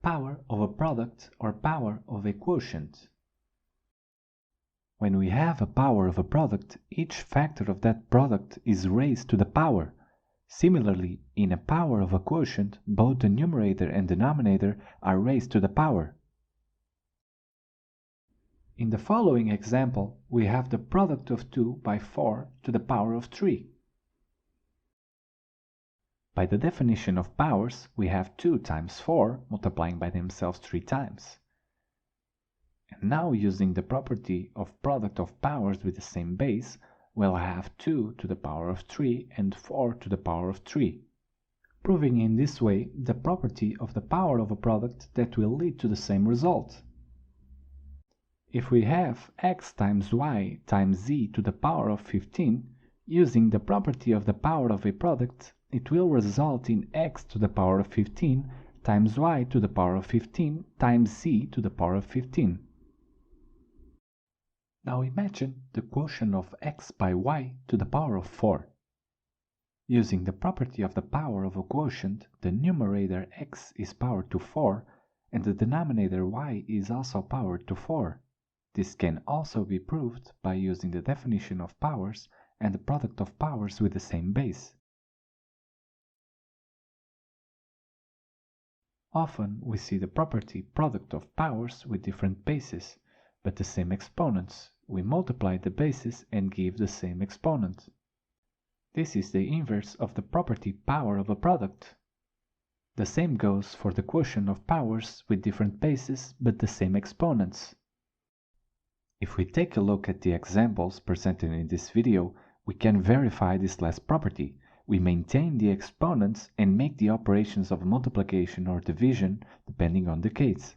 power of a product or power of a quotient. When we have a power of a product, each factor of that product is raised to the power. Similarly, in a power of a quotient, both the numerator and denominator are raised to the power. In the following example, we have the product of 2 by 4 to the power of 3. By the definition of powers, we have 2 times 4 multiplying by themselves 3 times. And now, using the property of product of powers with the same base, we'll have 2 to the power of 3 and 4 to the power of 3, proving in this way the property of the power of a product that will lead to the same result. If we have x times y times z to the power of 15, using the property of the power of a product, it will result in x to the power of 15 times y to the power of 15 times z to the power of 15. Now imagine the quotient of x by y to the power of 4. Using the property of the power of a quotient, the numerator x is powered to 4 and the denominator y is also powered to 4. This can also be proved by using the definition of powers and the product of powers with the same base. Often we see the property product of powers with different bases, but the same exponents. We multiply the bases and give the same exponent. This is the inverse of the property power of a product. The same goes for the quotient of powers with different bases but the same exponents. If we take a look at the examples presented in this video, we can verify this last property. We maintain the exponents and make the operations of multiplication or division depending on the case.